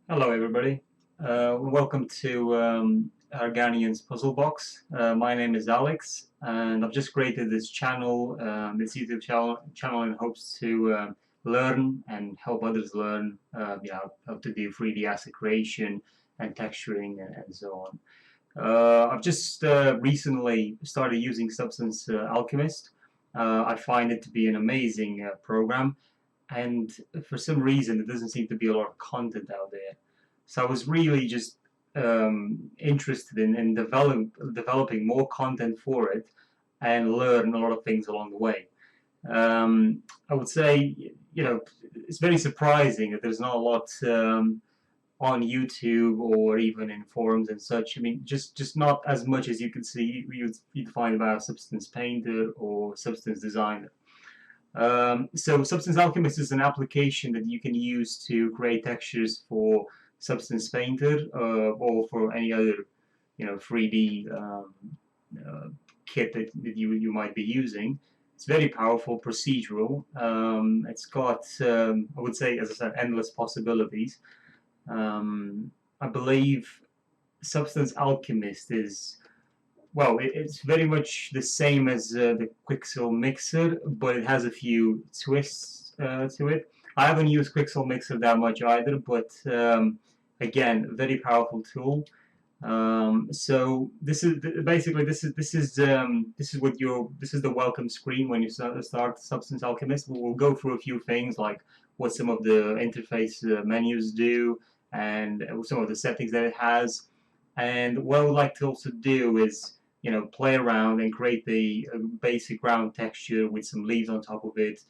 Hello, everybody. Welcome to Arganian's Puzzle Box. My name is Alex, and I've just created this channel, this YouTube channel in hopes to learn and help others learn, how to do 3D asset creation and texturing and so on. I've just recently started using Substance Alchemist. I find it to be an amazing program, and for some reason, there doesn't seem to be a lot of content out there. So I was really just interested in developing more content for it and learn a lot of things along the way. I would say, it's very surprising that there's not a lot on YouTube or even in forums and such. I mean, just not as much as you could see you'd find about Substance Painter or Substance Designer. So Substance Alchemist is an application that you can use to create textures for Substance Painter or for any other 3D kit that you might be using. It's very powerful, procedural. It's got, I would say, as I said, endless possibilities. I believe Substance Alchemist is, well, it's very much the same as the Quixel Mixer, but it has a few twists to it. I haven't used Quixel Mixer that much either, but again, a very powerful tool. So this is basically this is the welcome screen when you start Substance Alchemist. We'll go through a few things like what some of the interface menus do and some of the settings that it has. And what I would like to also do is play around and create the basic ground texture with some leaves on top of it,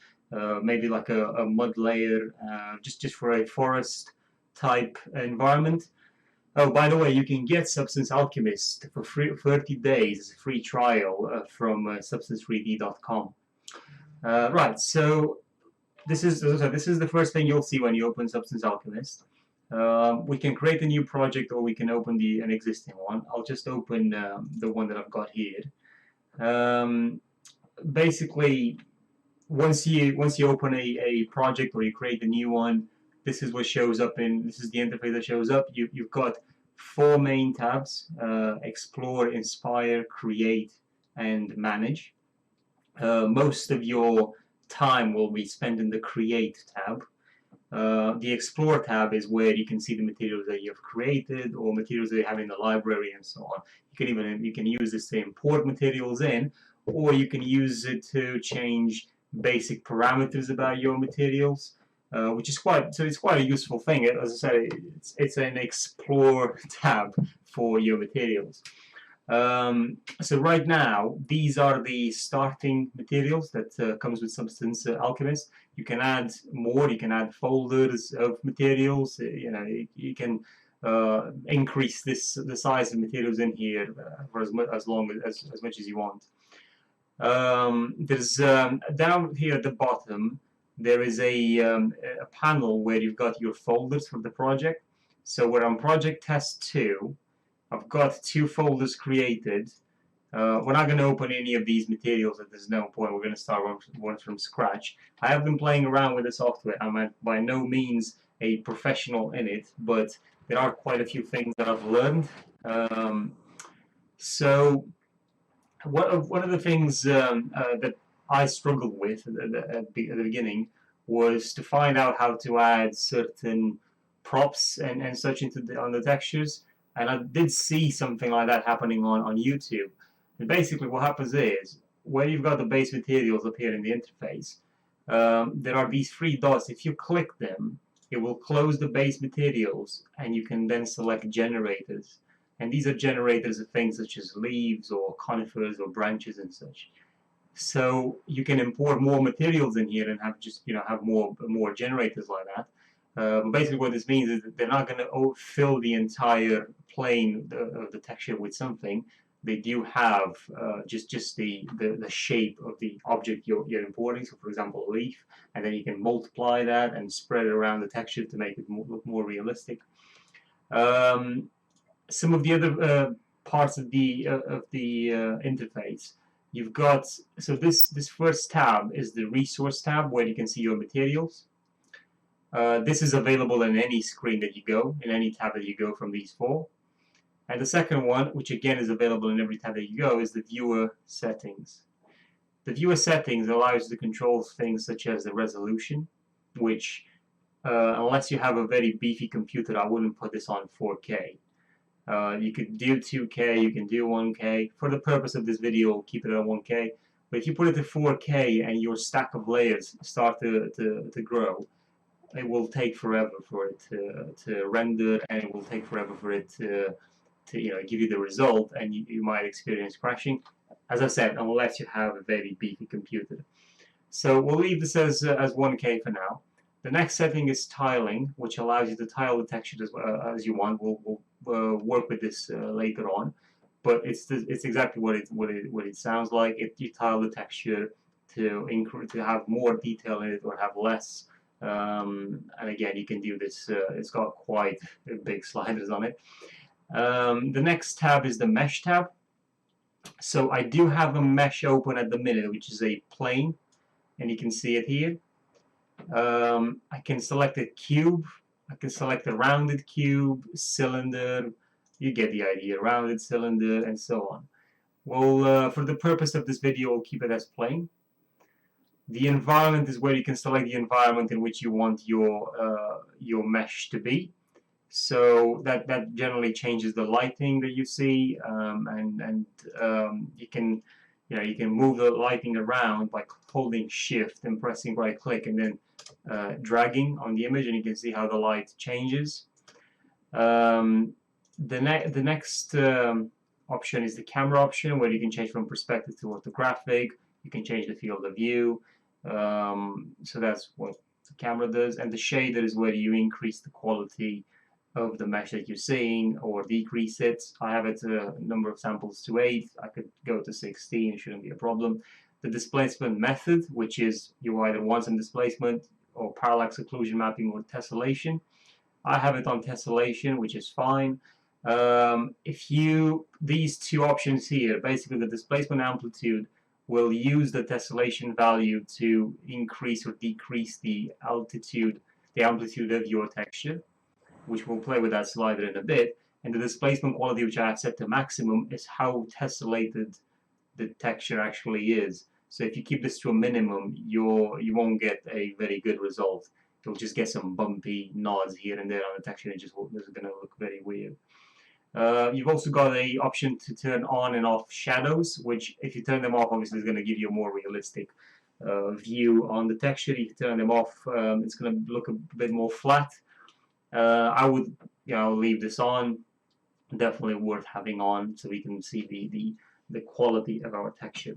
maybe like a mud layer, just for a forest type environment. Oh, by the way, you can get Substance Alchemist for 30 days as a free trial from substance3d.com. Right, so this is the first thing you'll see when you open Substance Alchemist. We can create a new project or we can open an existing one. I'll just open the one that I've got here. Basically, once you open a project or you create a new one, this is what shows up this is the interface that shows up. You've got four main tabs: Explore, Inspire, Create, and Manage. Most of your time will be spent in the Create tab. The Explore tab is where you can see the materials that you've created or materials that you have in the library and so on. You can use this to import materials in, or you can use it to change basic parameters about your materials, which is it's quite a useful thing. As I said, it's an Explore tab for your materials. So right now, these are the starting materials that comes with Substance Alchemist. You can add more. You can add folders of materials. You can increase the size of materials in here for as much as you want. There's down here at the bottom. There is a panel where you've got your folders for the project. So we're on Project Test 2. I've got two folders created. We're not going to open any of these materials at this no point. We're going to start one from scratch. I have been playing around with the software. I'm by no means a professional in it, but there are quite a few things that I've learned. So one of the things that I struggled with at the beginning was to find out how to add certain props and such on the textures. And I did see something like that happening on YouTube. And basically what happens is, where you've got the base materials up here in the interface, there are these three dots. If you click them, it will close the base materials, and you can then select generators. And these are generators of things such as leaves or conifers or branches and such. So you can import more materials in here and have more generators like that. Basically, what this means is that they're not going to fill the entire plane of the texture with something. They do have just the shape of the object you're importing. So, for example, a leaf, and then you can multiply that and spread it around the texture to make it look more realistic. Some of the other parts of the interface. You've got, so this first tab is the resource tab where you can see your materials. This is available in any screen that you go, in any tab that you go from these four. And the second one, which again is available in every tab that you go, is the viewer settings. The viewer settings allows you to control things such as the resolution, which unless you have a very beefy computer, I wouldn't put this on 4K. You could do 2K, you can do 1K. For the purpose of this video, we'll keep it at 1K. But if you put it to 4K and your stack of layers start to grow, it will take forever for it to render, and it will take forever for it to give you the result, and you might experience crashing. As I said, unless you have a very beefy computer. So we'll leave this as 1K for now. The next setting is tiling, which allows you to tile the texture as you want. We'll work with this later on, but it's exactly what it sounds like. You tile the texture to have more detail in it or have less. And again, you can do this. It's got quite big sliders on it. The next tab is the mesh tab. So I do have a mesh open at the minute, which is a plane, and you can see it here. I can select a cube, I can select a rounded cube, cylinder, you get the idea, rounded cylinder, and so on. Well, for the purpose of this video, we'll keep it as plane. The environment is where you can select the environment in which you want your mesh to be. So that generally changes the lighting that you see, and you can move the lighting around by holding Shift and pressing right click and then dragging on the image, and you can see how the light changes. The next option is the camera option, where you can change from perspective to orthographic. You can change the field of view. So that's what the camera does. And the shader is where you increase the quality of the mesh that you're seeing or decrease it. I have it a number of samples to 8. I could go to 16, it shouldn't be a problem. The displacement method, which is you either want some displacement or parallax occlusion mapping or tessellation. I have it on tessellation, which is fine. These two options here, basically the displacement amplitude will use the tessellation value to increase or decrease the amplitude of your texture, which we'll play with that slider in a bit. And the displacement quality, which I have set to maximum, is how tessellated the texture actually is. So if you keep this to a minimum, you won't get a very good result. You'll just get some bumpy nods here and there on the texture, and it's going to look very weird. You've also got an option to turn on and off shadows, which if you turn them off, obviously is going to give you a more realistic view on the texture. If you turn them off, it's going to look a bit more flat. I would leave this on. Definitely worth having on so we can see the quality of our texture.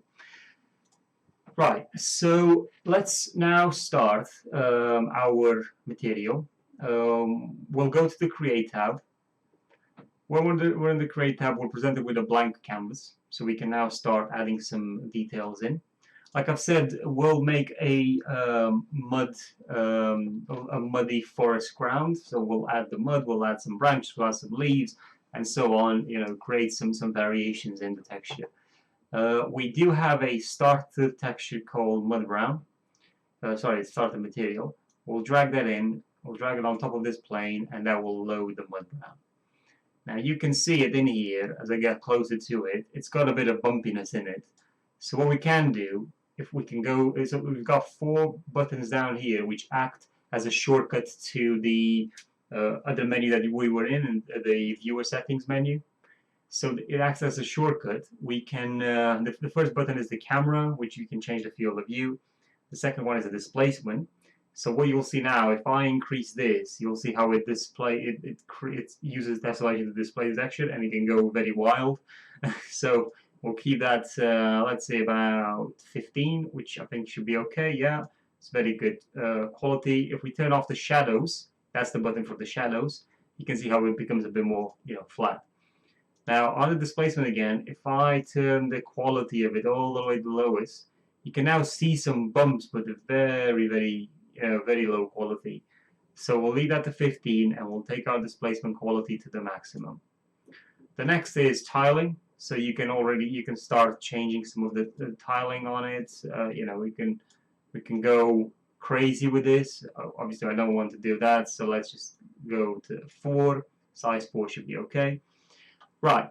Right, so let's now start our material. We'll go to the Create tab. When we're in the Create tab, we're presented with a blank canvas, so we can now start adding some details in. Like I've said, we'll make a muddy forest ground. So we'll add the mud, we'll add some branches, we'll add some leaves, and so on. Create some variations in the texture. We do have a starter texture called mud brown. Starter material. We'll drag that in. We'll drag it on top of this plane, and that will load the mud brown. Now you can see it in here as I get closer to it. It's got a bit of bumpiness in it. So what we can do, if we can go, is we've got 4 buttons down here which act as a shortcut to the other menu that we were in the viewer settings menu. So it acts as a shortcut. We can the first button is the camera, which you can change the field of view. The second one is the displacement. So what you'll see now, if I increase this, you'll see how it uses tessellation to display the texture, and it can go very wild. So we'll keep that, let's say about 15, which I think should be okay. Yeah, it's very good quality. If we turn off the shadows, that's the button for the shadows. You can see how it becomes a bit more, flat. Now on the displacement again, if I turn the quality of it all the way to the lowest, you can now see some bumps, but they're very low quality. So we'll leave that to 15, and we'll take our displacement quality to the maximum. The next is tiling. So you can start changing some of the tiling on it. We can go crazy with this. Obviously, I don't want to do that, so let's just go to 4. Size 4 should be okay. Right.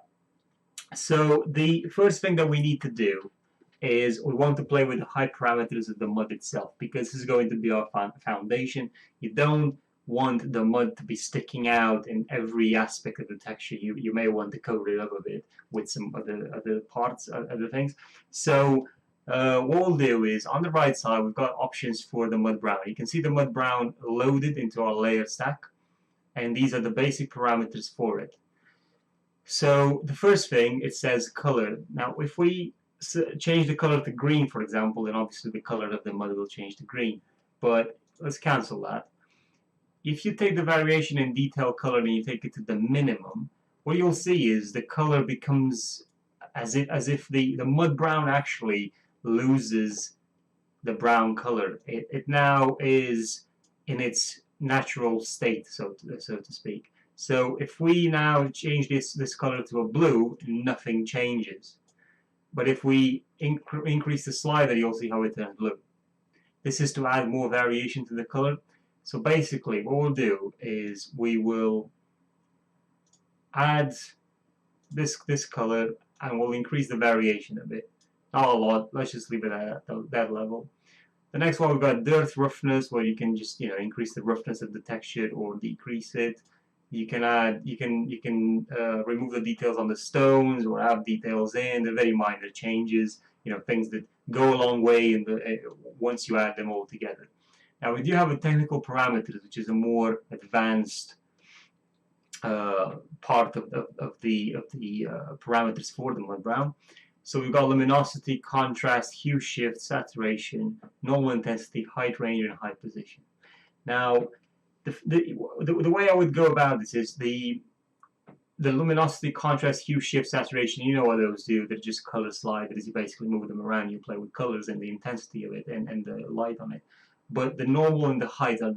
So the first thing that we need to do is we want to play with the height parameters of the mud itself, because this is going to be our foundation. You don't want the mud to be sticking out in every aspect of the texture. You may want to cover it up a bit with some other parts, other things. So what we'll do is, on the right side, we've got options for the mud brown. You can see the mud brown loaded into our layer stack, and these are the basic parameters for it. So the first thing, it says color. Now, if we change the color to green, for example, then obviously the color of the mud will change to green. But let's cancel that. If you take the variation in detail color and you take it to the minimum, what you'll see is the color becomes as if the mud brown actually loses the brown color. It now is in its natural state, so to speak. So if we now change this color to a blue, nothing changes. But if we increase the slider, you'll see how it turns blue. This is to add more variation to the color. So basically, what we'll do is we will add this color, and we'll increase the variation a bit. Not a lot. Let's just leave it at that level. The next one, we've got dirt roughness, where you can just increase the roughness of the texture or decrease it. You can remove the details on the stones or add details in. They're very minor changes, things that go a long way once you add them all together. Now we do have a technical parameters, which is a more advanced part of the parameters for the mud brown. So we've got luminosity, contrast, hue shift, saturation, normal intensity, height range, and height position. Now, the way I would go about this is the luminosity, contrast, hue, shift, saturation. You know what those do? They're just color sliders. You basically move them around. You play with colors and the intensity of it and the light on it. But the normal and the height are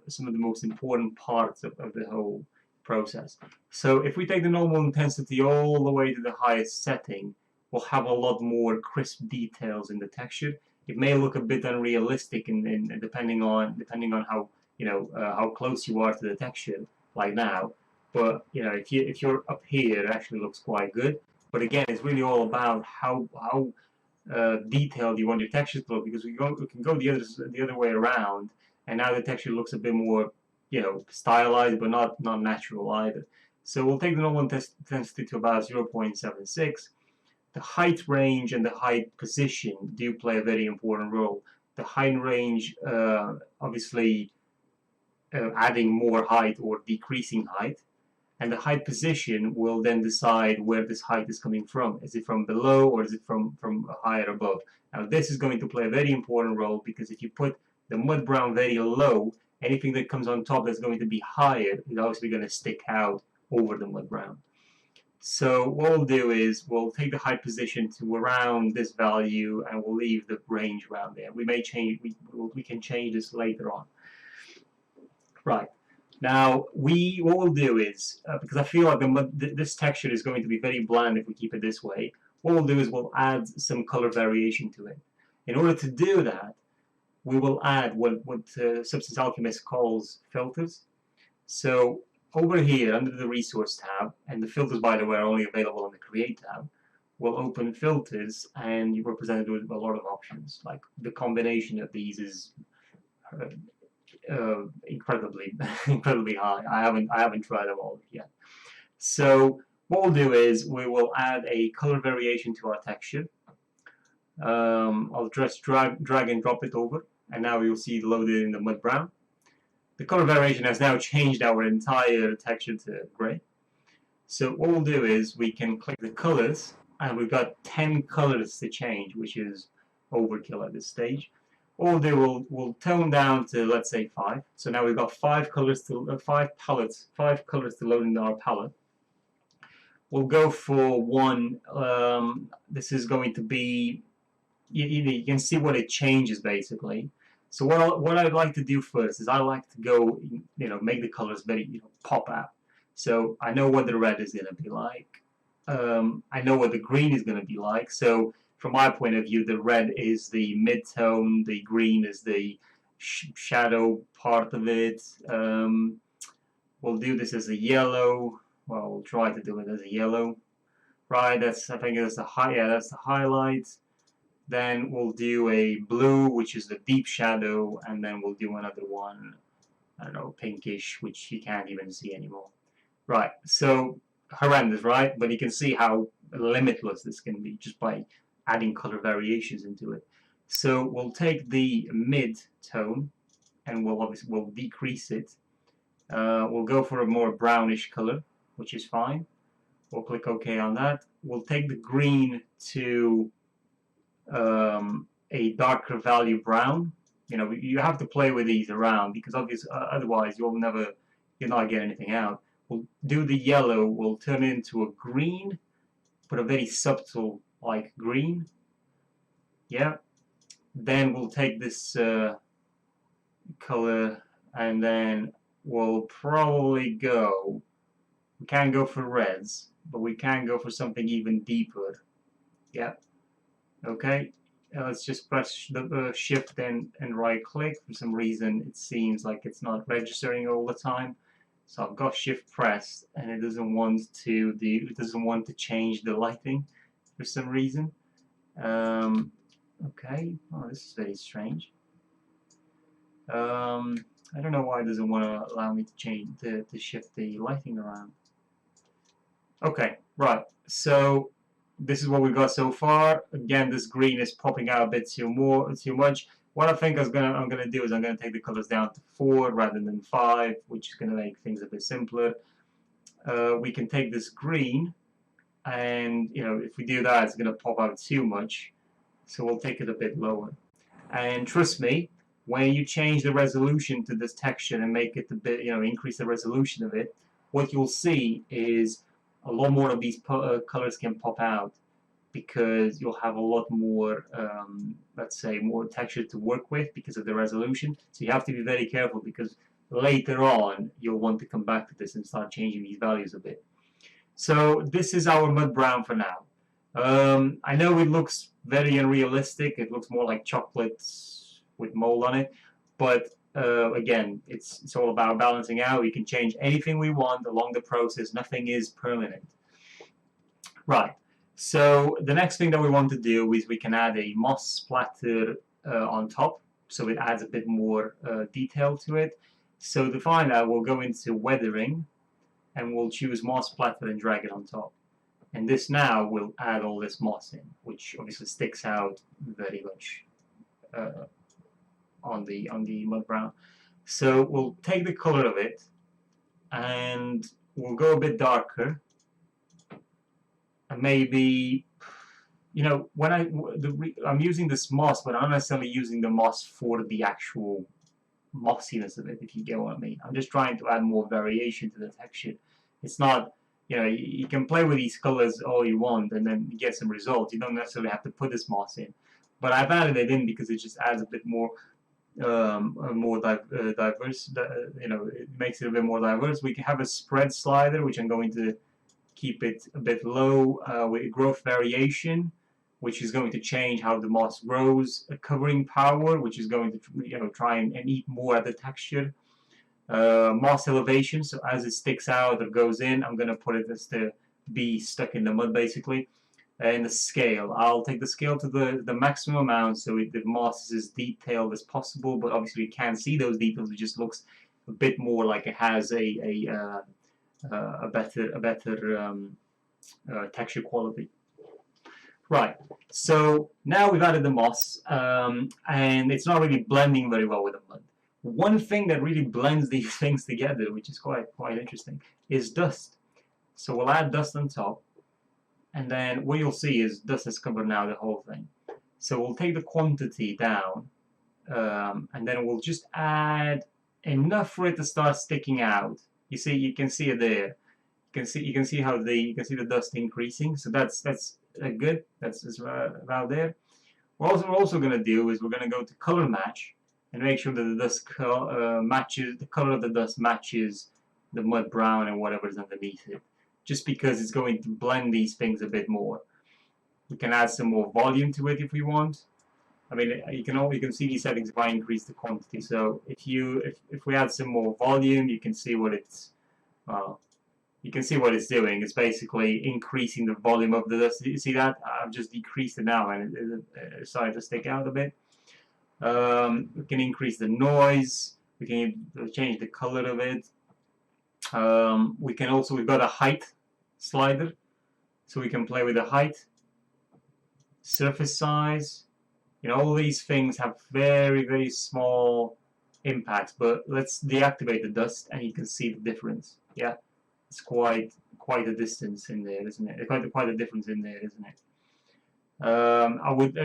some of the most important parts of the whole process. So if we take the normal intensity all the way to the highest setting, we'll have a lot more crisp details in the texture. It may look a bit unrealistic, depending on how how close you are to the texture, like now. But if you're up here, it actually looks quite good. But again, it's really all about how detailed you want your texture to look, because we can go the other way around, and now the texture looks a bit more stylized, but not natural either. So we'll take the normal intensity to about 0.76. The height range and the height position do play a very important role. The height range, obviously, adding more height or decreasing height, and the height position will then decide where this height is coming from. Is it from below, or is it from higher above? Now this is going to play a very important role, because if you put the mud brown very low, anything that comes on top that's going to be higher is obviously going to stick out over the mud brown. So what we'll do is we'll take the height position to around this value, and we'll leave the range around there. We may change. We can change this later on. Right. Now what we'll do is, because I feel like this texture is going to be very bland if we keep it this way, what we'll do is we'll add some color variation to it. In order to do that, we will add what Substance Alchemist calls filters. So over here under the Resource tab, and the filters, by the way, are only available on the Create tab, we'll open filters, and you're presented with a lot of options. Like the combination of these is incredibly high. I haven't tried them all yet. So what we'll do is we will add a color variation to our texture. I'll just drag and drop it over, and now you'll see it loaded in the mud brown. The color variation has now changed our entire texture to gray. So what we'll do is we can click the colors, and we've got 10 colors to change, which is overkill at this stage. What we'll do, we'll tone down to, let's say, 5. So now we've got 5 colors to 5 colors to load into our palette. We'll go for one. This is going to be, you can see what it changes basically. So what I'd like to do first is I like to go, make the colors very, pop out. So I know what the red is going to be like. I know what the green is going to be like. So from my point of view, the red is the mid-tone, the green is the shadow part of it. We'll do this as a yellow. Well, we'll try to do it as a yellow. Right, that's, I think that's the that's the highlight. Then we'll do a blue, which is the deep shadow, and then we'll do another one, I don't know, pinkish, which you can't even see anymore. Right, so horrendous, right? But you can see how limitless this can be just by adding color variations into it. So we'll take the mid tone, and we'll decrease it. We'll go for a more brownish color, which is fine. We'll click OK on that. We'll take the green to a darker value brown. You know, you have to play with these around because obviously otherwise you'll not get anything out. We'll do the yellow. We'll turn it into a green, but a very subtle like green. Yeah. Then we'll take this color and then we'll probably go. We can't go for reds, but we can go for something even deeper. Yeah. Okay. Let's just press the shift and right click. For some reason it seems like it's not registering all the time. So I've got shift pressed and it doesn't want to change the lighting for some reason. Okay. Oh, this is very strange. I don't know why it doesn't want to allow me to change to shift the lighting around. Okay, right. So this is what we got so far. Again, this green is popping out a bit too much. What I think I'm gonna do is I'm gonna take the colors down to 4 rather than 5, which is gonna make things a bit simpler. We can take this green, and you know, if we do that, it's gonna pop out too much. So we'll take it a bit lower. And trust me, when you change the resolution to this texture and make it a bit, you know, increase the resolution of it, what you'll see is a lot more of these colors can pop out because you'll have a lot more, let's say, more texture to work with because of the resolution. So you have to be very careful because later on you'll want to come back to this and start changing these values a bit. So this is our mud brown for now. I know it looks very unrealistic. It looks more like chocolate with mold on it, but again, it's all about balancing out. We can change anything we want along the process. Nothing is permanent. Right. So the next thing that we want to do is we can add a moss splatter on top, so it adds a bit more detail to it. So to find out, we'll go into weathering, and we'll choose moss splatter and drag it on top. And this now will add all this moss in, which obviously sticks out very much on the mud brown. So we'll take the color of it and we'll go a bit darker, and maybe, you know, when I'm using this moss, but I'm not necessarily using the moss for the actual mossiness of it, if you get what I mean. I'm just trying to add more variation to the texture. It's not, you know, you can play with these colors all you want and then you get some results. You don't necessarily have to put this moss in, but I've added it in because it just adds a bit more diverse. You know, it makes it a bit more diverse. We can have a spread slider, which I'm going to keep it a bit low with growth variation, which is going to change how the moss grows. A covering power, which is going to, you know, try and eat more at the texture. Moss elevation, so as it sticks out or goes in, I'm going to put it as to be stuck in the mud basically. And the scale, I'll take the scale to the maximum amount so the moss is as detailed as possible, but obviously you can't see those details. It just looks a bit more like it has a better texture quality. Right, so now we've added the moss, and it's not really blending very well with the mud. One thing that really blends these things together, which is quite interesting, is dust. So we'll add dust on top, and then what you'll see is dust has covered now the whole thing. So we'll take the quantity down, and then we'll just add enough for it to start sticking out. You can see it there. You can see how you can see the dust increasing. So that's good. That's about there. What we're also going to do is we're going to go to color match and make sure that the dust matches, the color of the dust matches the mud brown and whatever is underneath it, just because it's going to blend these things a bit more. We can add some more volume to it if we want. I mean, you can see these settings if I increase the quantity. So if we add some more volume, you can see what it's you can see what it's doing. It's basically increasing the volume of the dust. You see that? I've just decreased it now, and it started to stick out a bit. We can increase the noise. We can change the color of it. We can also, we've got a height slider, so we can play with the height, surface size. You know, all these things have very, very small impacts, but let's deactivate the dust and you can see the difference. Yeah, it's quite a distance in there, isn't it? Quite a difference in there, isn't it?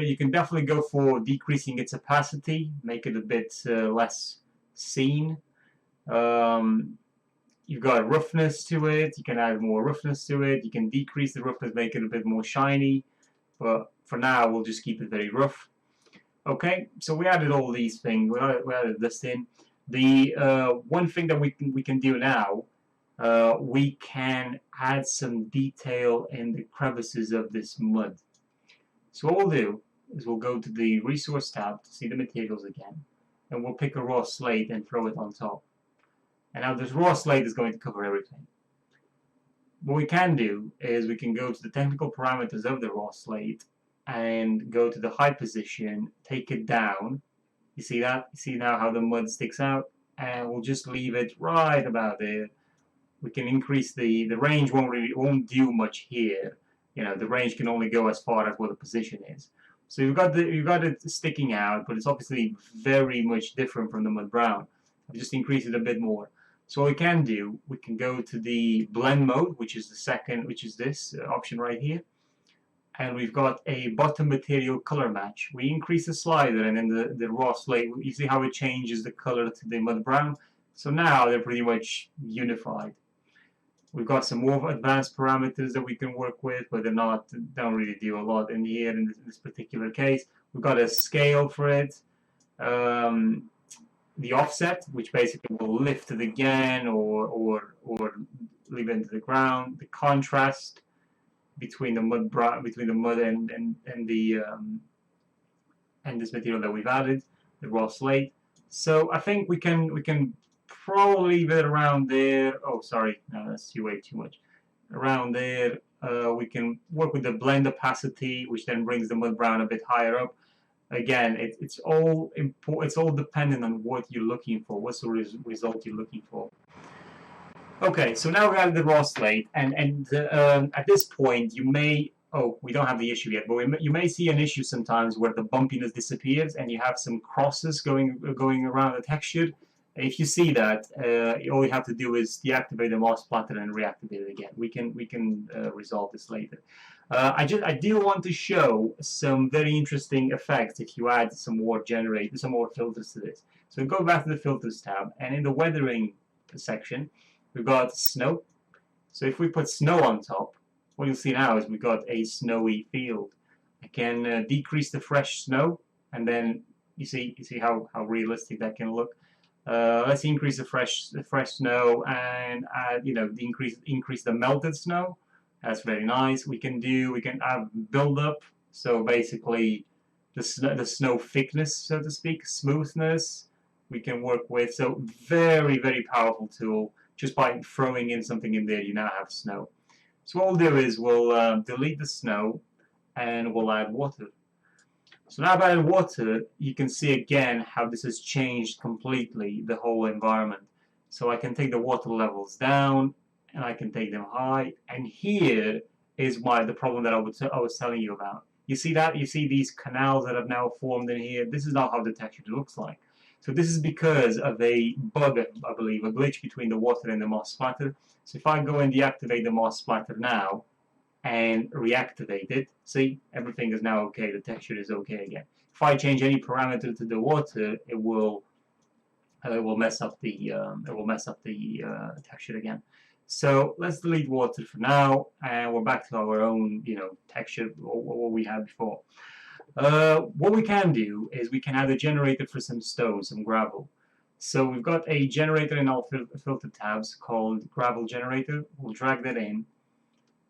You can definitely go for decreasing its opacity, make it a bit less seen. You've got roughness to it. You can add more roughness to it. You can decrease the roughness, make it a bit more shiny. But for now, we'll just keep it very rough. Okay, so we added all these things. We added this in. The one thing that we can do now, we can add some detail in the crevices of this mud. So what we'll do is we'll go to the resource tab to see the materials again, and we'll pick a raw slate and throw it on top. And now this raw slate is going to cover everything. What we can do is we can go to the technical parameters of the raw slate and go to the height position, take it down. You see that? You see now how the mud sticks out? And we'll just leave it right about there. We can increase the range. Won't do much here. You know, the range can only go as far as what the position is. So you've got it sticking out, but it's obviously very much different from the mud brown. I've just increased it a bit more. So what we can do, we can go to the blend mode, which is the second, which is this option right here. And we've got a bottom material color match. We increase the slider and then the raw slate, you see how it changes the color to the mud brown. So now they're pretty much unified. We've got some more advanced parameters that we can work with, but they don't really do a lot in here in this particular case. We've got a scale for it. The offset, which basically will lift it again or leave it into the ground. The contrast between the mud and this material that we've added, the raw slate. So I think we can probably leave it around there. Oh, sorry, no, that's way too much. Around there, we can work with the blend opacity, which then brings the mud brown a bit higher up. Again, it's all dependent on what you're looking for, what sort of result you're looking for. Okay, so now we have the raw slate, and at this point you may, we don't have the issue yet, but you may see an issue sometimes where the bumpiness disappears and you have some crosses going around the texture. If you see that, all you have to do is deactivate the moss splatter and reactivate it again. We can resolve this later. I do want to show some very interesting effects if you add some more filters to this. So go back to the filters tab, and in the weathering section, we've got snow. So if we put snow on top, what you'll see now is we've got a snowy field. I can decrease the fresh snow, and then you see how realistic that can look. Let's increase the fresh snow and add, increase the melted snow. That's very nice. We can add build up. So basically, the snow thickness, so to speak, smoothness. We can work with. So very, very powerful tool. Just by throwing in something in there, you now have snow. So what we'll do is we'll delete the snow and we'll add water. So now I've added water, you can see again how this has changed completely the whole environment. So I can take the water levels down and I can take them high. And here is the problem that I was telling you about. You see that? You see these canals that have now formed in here? This is not how the texture looks like. So this is because of a bug, I believe, a glitch between the water and the moss splatter. So if I go and deactivate the moss splatter now and reactivate it, see, everything is now okay. The texture is okay again. If I change any parameter to the water, it will mess up the texture again. So let's delete water for now, and we're back to our own, texture, what we had before. What we can do is we can add a generator for some stone, some gravel. So we've got a generator in our filter tabs called gravel generator. We'll drag that in,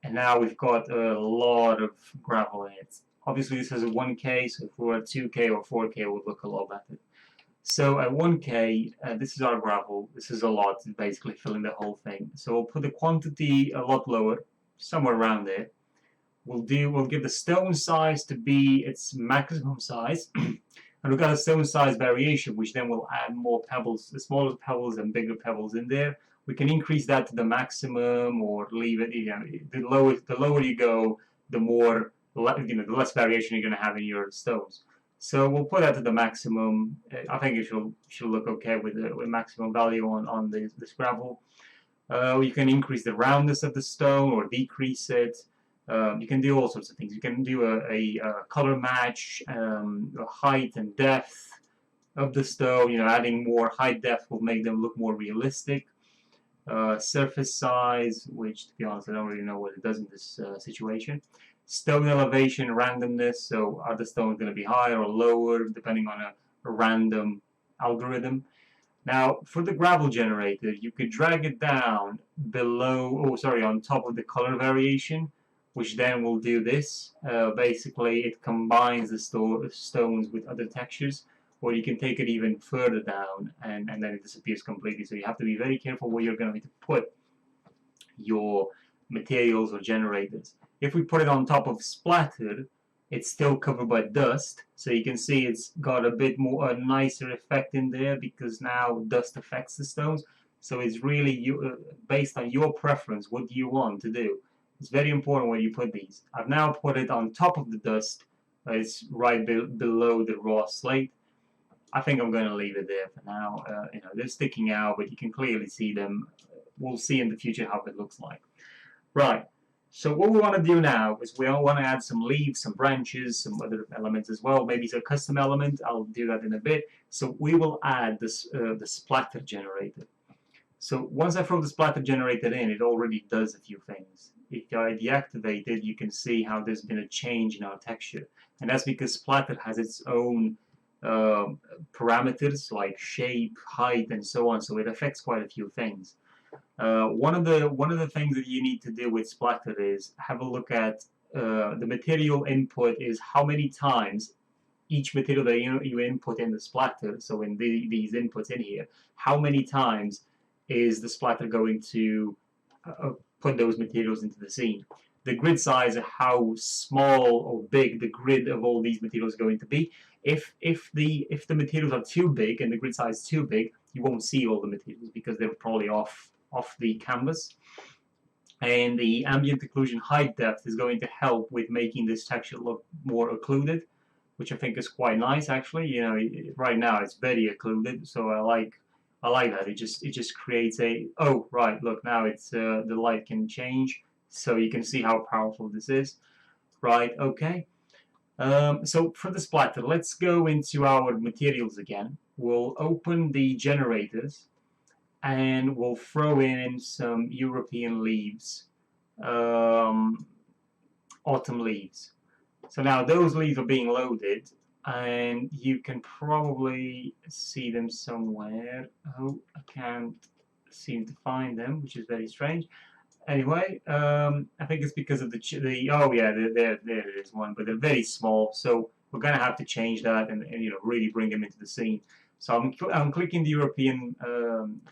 and now we've got a lot of gravel in it. Obviously this is a 1K, so if we were at 2K or 4K, it would look a lot better. So at 1K, this is our gravel. This is a lot, basically filling the whole thing. So we'll put the quantity a lot lower, somewhere around there. We'll give the stone size to be its maximum size. And we've got a stone size variation, which then will add more pebbles, the smaller pebbles and bigger pebbles in there. We can increase that to the maximum or leave it. The lower you go, the more, the less variation you're going to have in your stones. So we'll put that to the maximum. I think it should look okay with the maximum value on this gravel. You can increase the roundness of the stone or decrease it. You can do all sorts of things. You can do a color match, height and depth of the stone. Adding more height depth will make them look more realistic. Surface size, which to be honest, I don't really know what it does in this situation. Stone elevation, randomness. So are the stones going to be higher or lower depending on a random algorithm? Now, for the gravel generator, you could drag it down on top of the color variation, which then will do this. Basically, it combines the stones with other textures, or you can take it even further down and then it disappears completely. So you have to be very careful where you're going to put your materials or generators. If we put it on top of splatter, it's still covered by dust, so you can see it's got a bit more, a nicer effect in there because now dust affects the stones. So it's really based on your preference. What do you want to do? It's very important where you put these. I've now put it on top of the dust. It's right below the raw slate. I think I'm going to leave it there for now. They're sticking out, but you can clearly see them. We'll see in the future how it looks like. Right. So what we want to do now is we want to add some leaves, some branches, some other elements as well. Maybe it's a custom element. I'll do that in a bit. So we will add this the splatter generator. So once I throw the splatter generator in, it already does a few things. If I deactivate it, you can see how there's been a change in our texture. And that's because splatter has its own parameters like shape, height, and so on. So it affects quite a few things. One of the things that you need to do with splatter is have a look at the material input is how many times each material that you input in the splatter, so in these inputs in here, how many times is the splatter going to put those materials into the scene. The grid size, how small or big the grid of all these materials is going to be. If the materials are too big and the grid size is too big, you won't see all the materials because they're probably off the canvas. And the ambient occlusion height depth is going to help with making this texture look more occluded, which I think is quite nice actually. Right now it's very occluded, so I like that. It just creates a, oh right, look, now it's the light can change, so you can see how powerful this is. Right, okay. So for the splatter, let's go into our materials again. We'll open the generators and we'll throw in some European leaves, autumn leaves. So now those leaves are being loaded, and you can probably see them somewhere. Oh, I can't seem to find them, which is very strange. Anyway, I think it's because of oh yeah, there it is one, but they're very small, so we're going to have to change that and really bring them into the scene. So I'm clicking the European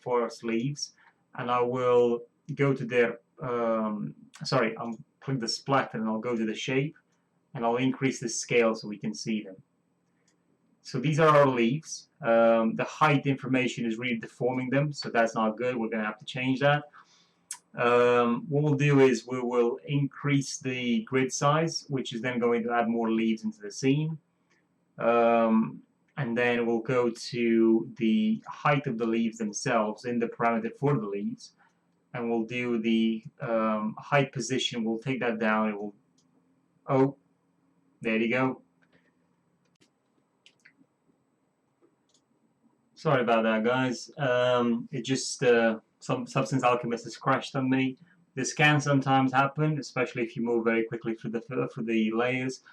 forest leaves, and I will go to their, sorry, I'll click the splatter and I'll go to the shape, and I'll increase the scale so we can see them. So these are our leaves. The height information is really deforming them, so that's not good. We're going to have to change that. What we'll do is we will increase the grid size, which is then going to add more leaves into the scene. And then we'll go to the height of the leaves themselves in the parameter for the leaves, and we'll do the height position. We'll take that down and oh, there you go. Sorry about that, guys. It just some Substance Alchemist has crashed on me. This can sometimes happen, especially if you move very quickly through the layers.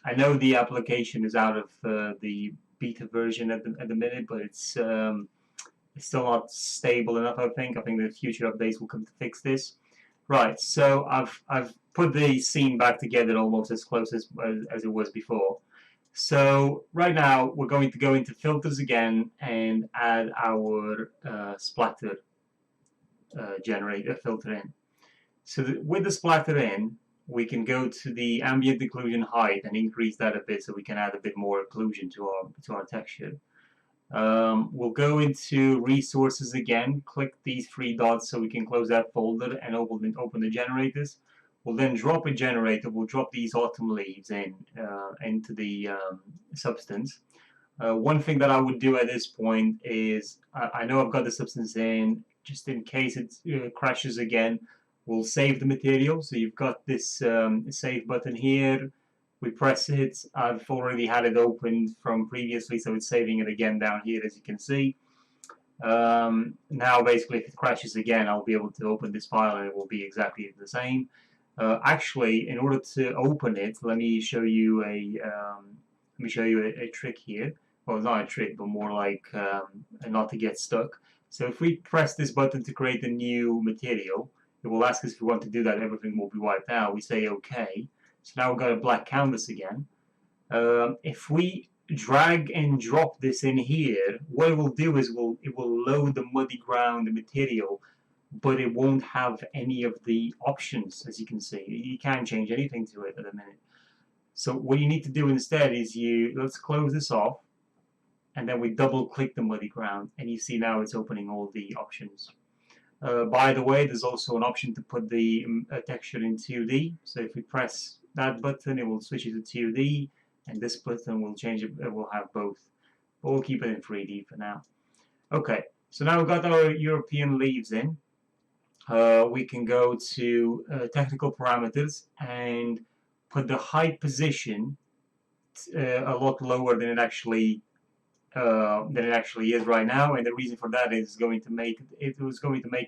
I know the application is out of the beta version at the minute, but it's still not stable enough. I think the future updates will come to fix this. Right, so I've put the scene back together almost as close as it was before. So right now we're going to go into filters again and add our splatter generator filter in. So with the splatter in, we can go to the ambient occlusion height and increase that a bit so we can add a bit more occlusion to our texture. We'll go into resources again, click these three dots so we can close that folder and open the generators. We'll then drop a generator. We'll drop these autumn leaves into the substance. One thing that I would do at this point is I know I've got the substance in, just in case it crashes again, we'll save the material. So you've got this save button here. We press it. I've already had it opened from previously, so it's saving it again down here, as you can see. Now, basically, if it crashes again, I'll be able to open this file and it will be exactly the same. Actually, in order to open it, let me show you a trick here. Well, not a trick, but more like not to get stuck. So if we press this button to create a new material, it will ask us if we want to do that. Everything will be wiped out. We say OK. So now we've got a black canvas again. If we drag and drop this in here, what it will do is it will load the muddy ground material, but it won't have any of the options, as you can see. You can't change anything to it at the minute. So what you need to do instead is let's close this off, and then we double click the muddy ground, and you see now it's opening all the options. By the way, there's also an option to put the texture in 2D. So if we press that button, it will switch it to 2D, and this button will change it. It will have both. But we'll keep it in 3D for now. Okay, so now we've got our European leaves in. We can go to technical parameters and put the height position a lot lower than it actually is right now, and the reason for that is going to make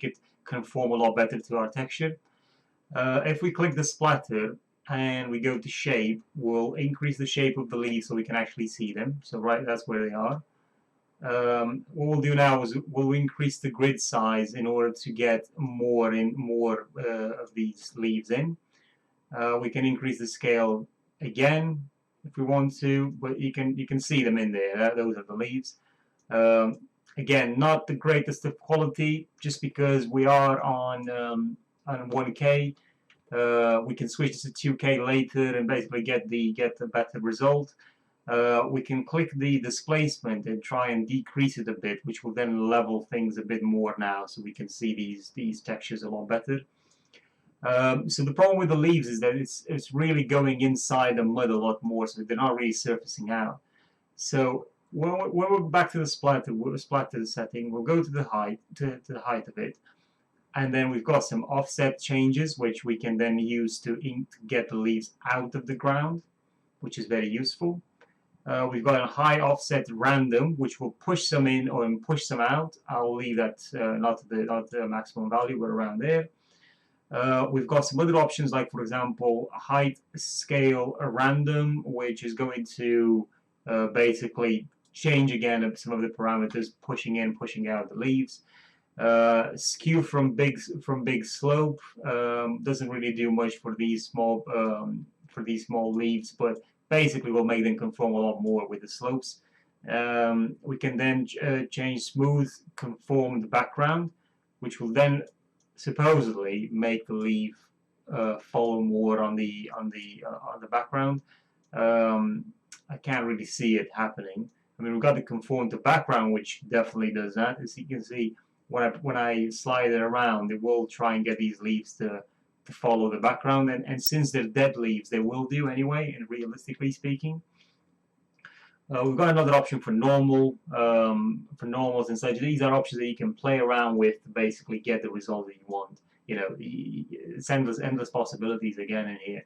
it conform a lot better to our texture. If we click the splatter and we go to shape, we'll increase the shape of the leaves so we can actually see them. So right, that's where they are. What we'll do now is we'll increase the grid size in order to get more of these leaves in. We can increase the scale again if we want to, but you can see them in there. Those are the leaves. Again, not the greatest of quality, just because we are on 1K. We can switch to 2K later and basically get a better result. We can click the displacement and try and decrease it a bit, which will then level things a bit more now, so we can see these textures a lot better. So the problem with the leaves is that it's really going inside the mud a lot more, so they're not really surfacing out. So when we're back to the splatter setting, we'll go to the height of it, and then we've got some offset changes which we can then use to get the leaves out of the ground, which is very useful. We've got a high offset random, which will push some in or push some out. I'll leave that not the maximum value, but around there. We've got some other options, like for example, height scale random, which is going to basically change again some of the parameters, pushing in, pushing out the leaves. Skew from big slope doesn't really do much for these small leaves, but basically will make them conform a lot more with the slopes. We can then change smooth conformed background, which will then supposedly make the leaf follow more on the background. I can't really see it happening. I mean, we've got the conform to background, which definitely does that. As you can see, when I slide it around, it will try and get these leaves to follow the background, and since they're dead leaves, they will do anyway, and realistically speaking. We've got another option for normal, for normals and such. These are options that you can play around with to basically get the result that you want. You know, it's endless possibilities again in here.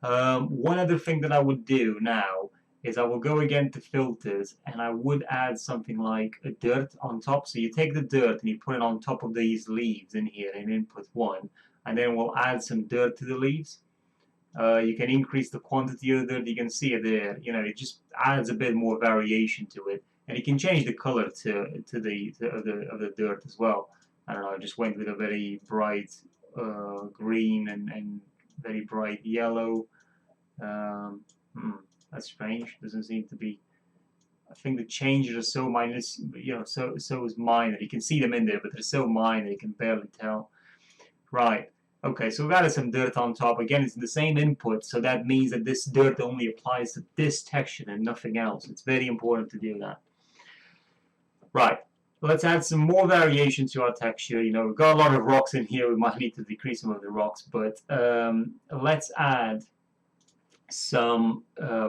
One other thing that I would do now is I will go again to filters, and I would add something like a dirt on top. So you take the dirt and you put it on top of these leaves in here in input 1, and then we'll add some dirt to the leaves. You can increase the quantity of the dirt. You can see it there. You know, it just adds a bit more variation to it, and you can change the color of the dirt as well. I don't know. I just went with a very bright green and very bright yellow. Um, that's strange. Doesn't seem to be. I think the changes are so minor, so is minor. You can see them in there, but they're so minor you can barely tell. Right. Okay, so we've added some dirt on top. Again, it's the same input, so that means that this dirt only applies to this texture and nothing else. It's very important to do that. Right. Let's add some more variation to our texture. We've got a lot of rocks in here. We might need to decrease some of the rocks, but let's add some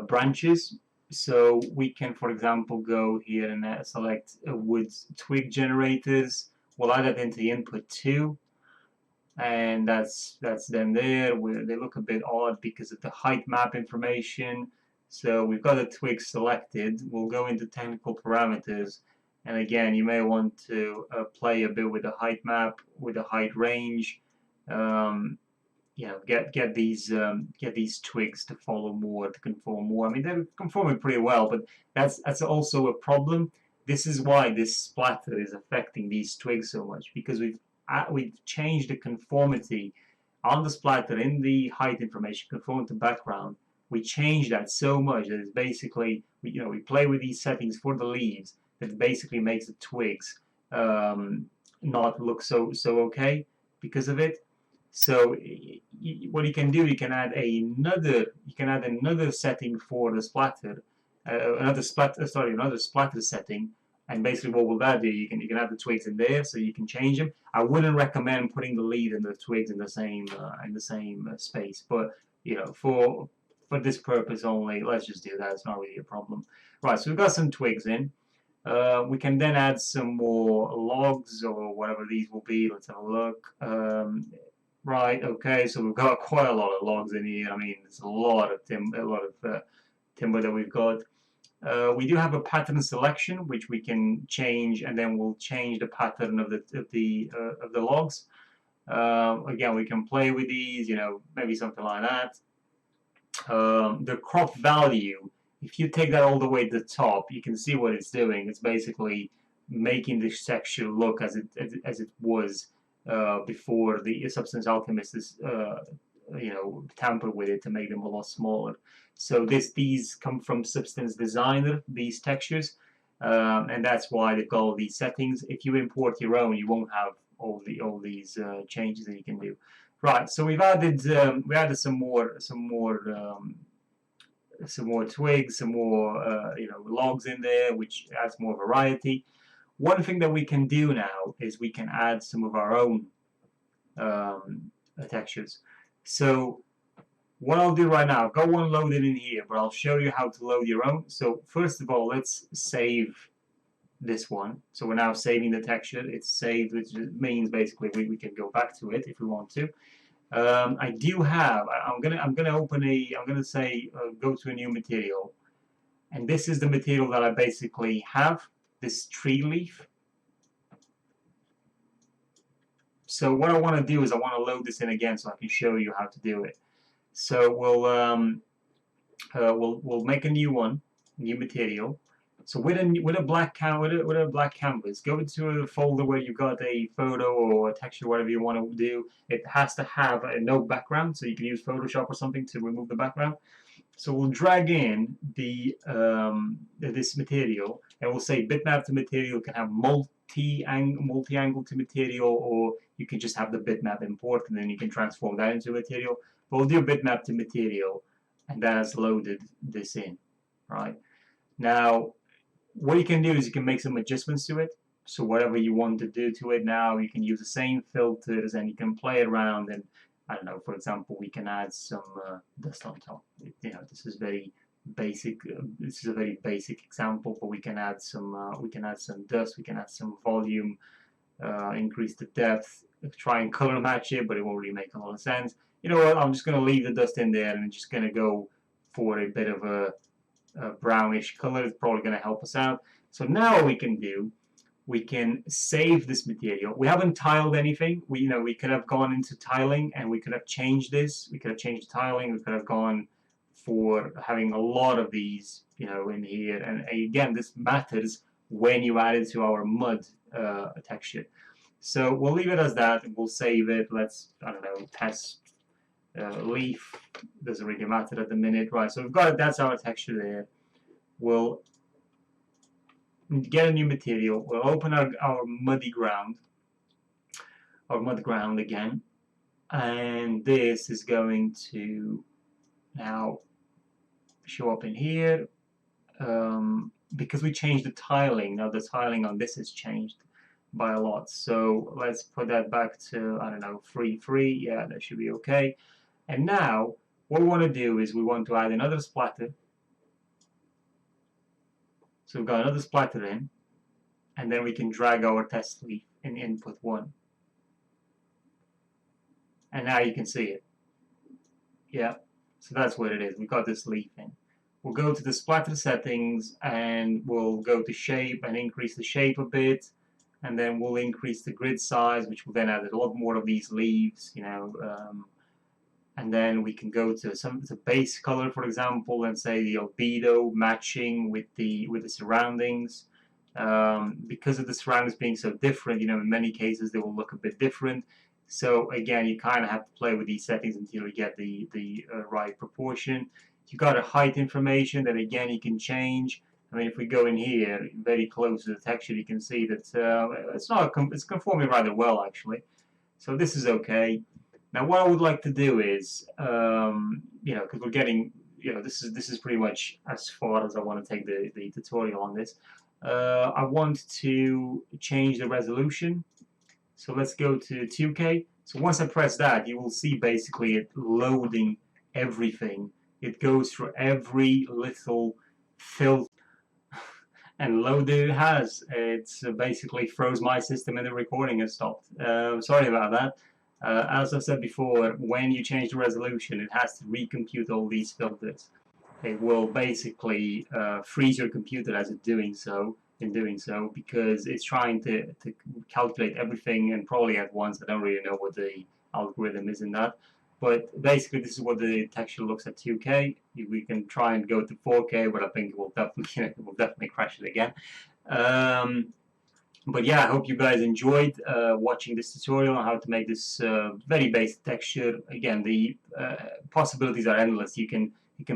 branches. So we can, for example, go here and select wood twig generators. We'll add that into the input too. And that's them there. They look a bit odd because of the height map information. So we've got the twigs selected. We'll go into technical parameters, and again, you may want to play a bit with the height map, with the height range. Get these twigs to follow more, to conform more. I mean, they're conforming pretty well, but that's also a problem. This is why this splatter is affecting these twigs so much, because we've changed the conformity on the splatter in the height information conform to background. We changed that so much that it's basically we play with these settings for the leaves that it basically makes the twigs not look so okay because of it. So what you can do, you can add another setting for the splatter, another splatter setting. And basically, what will that do? You can add the twigs in there, so you can change them. I wouldn't recommend putting the lead and the twigs in the same space, but for this purpose only, let's just do that. It's not really a problem. Right, so we've got some twigs in. We can then add some more logs or whatever these will be. Let's have a look. Right, okay, so we've got quite a lot of logs in here. I mean, there's a lot of timber that we've got. We do have a pattern selection, which we can change, and then we'll change the pattern of the logs. Again, we can play with these, maybe something like that. The crop value, if you take that all the way to the top, you can see what it's doing. It's basically making this texture look as it was before the Substance Alchemist is tampered with it to make them a lot smaller. So these come from Substance Designer, these textures, and that's why they've got all these settings. If you import your own, you won't have all these changes that you can do. Right. So we added some more twigs, some more logs in there, which adds more variety. One thing that we can do now is we can add some of our own textures. So what I'll do right now, I've got one loaded in here, but I'll show you how to load your own. So first of all, let's save this one. So we're now saving the texture. It's saved, which means basically we can go back to it if we want to. I do have. I'm gonna say go to a new material, and this is the material that I basically have. This tree leaf. So what I want to do is I want to load this in again so I can show you how to do it. So we'll make a new one, new material. So with a black canvas, go into a folder where you've got a photo or a texture, whatever you want to do. It has to have no background, so you can use Photoshop or something to remove the background. So we'll drag in this material, and we'll say bitmap to material. You can have multi-angle to material, or you can just have the bitmap import, and then you can transform that into material. But we'll do bitmap to material, and that has loaded this in, right? Now, what you can do is you can make some adjustments to it. So whatever you want to do to it now, you can use the same filters, and you can play around. And I don't know, for example, we can add some dust on top. This is very basic. This is a very basic example, but we can add some dust. We can add some volume, increase the depth, try and color match it, but it won't really make a lot of sense. You know what? I'm just going to leave the dust in there, and I'm just going to go for a bit of a brownish color. It's probably going to help us out. So now what we can do, we can save this material. We haven't tiled anything. We could have gone into tiling and we could have changed this. We could have changed the tiling. We could have gone for having a lot of these, in here. And again, this matters when you add it to our mud texture. So we'll leave it as that, and we'll save it. Let's, I don't know, test leaf. Doesn't really matter at the minute, right? So we've got it. That's our texture there. We'll get a new material. We'll open our mud ground again, and this is going to now show up in here. Because we changed the tiling, now the tiling on this has changed by a lot. So let's put that back to, I don't know, 3. Yeah, that should be okay. And now what we want to do is we want to add another splatter. So we've got another splatter in, and then we can drag our test leaf in input 1. And now you can see it. Yeah, so that's what it is. We've got this leaf in. We'll go to the splatter settings, and we'll go to shape and increase the shape a bit, and then we'll increase the grid size, which will then add a lot more of these leaves, you know, and then we can go to the base color, for example, and say the albedo matching with the surroundings. Because of the surroundings being so different, you know, in many cases they will look a bit different. So again, you kind of have to play with these settings until you get the right proportion. You got a height information that again you can change. I mean, if we go in here very close to the texture, you can see that it's conforming rather well actually. So this is okay. Now, what I would like to do is, you know, because we're getting, you know, this is pretty much as far as I want to take the tutorial on this. I want to change the resolution. So let's go to 2K. So once I press that, you will see basically it loading everything. It goes through every little filter and loaded it has. It's basically froze my system and the recording has stopped. Sorry about that. As I said before, when you change the resolution, it has to recompute all these filters. It will basically freeze your computer as it's doing so, because it's trying to calculate everything and probably at once. I don't really know what the algorithm is in that. But basically, this is what the texture looks at 2K. We can try and go to 4K, but I think it will definitely crash it again. But yeah, I hope you guys enjoyed watching this tutorial on how to make this very basic texture. Again, the possibilities are endless. You can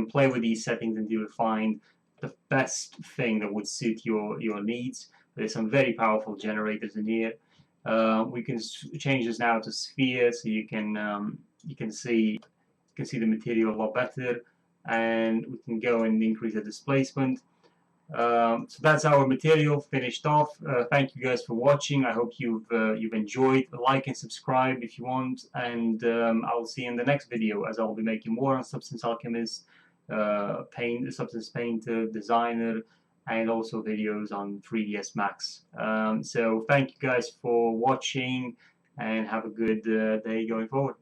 play with these settings until you find the best thing that would suit your needs. There's some very powerful generators in here. We can change this now to sphere, so you can see the material a lot better, and we can go and increase the displacement. So that's our material finished off. Thank you guys for watching. I hope you've enjoyed. Like and subscribe if you want, and I'll see you in the next video, as I'll be making more on Substance Alchemist, Substance Painter, Designer, and also videos on 3ds Max. So thank you guys for watching, and have a good day going forward.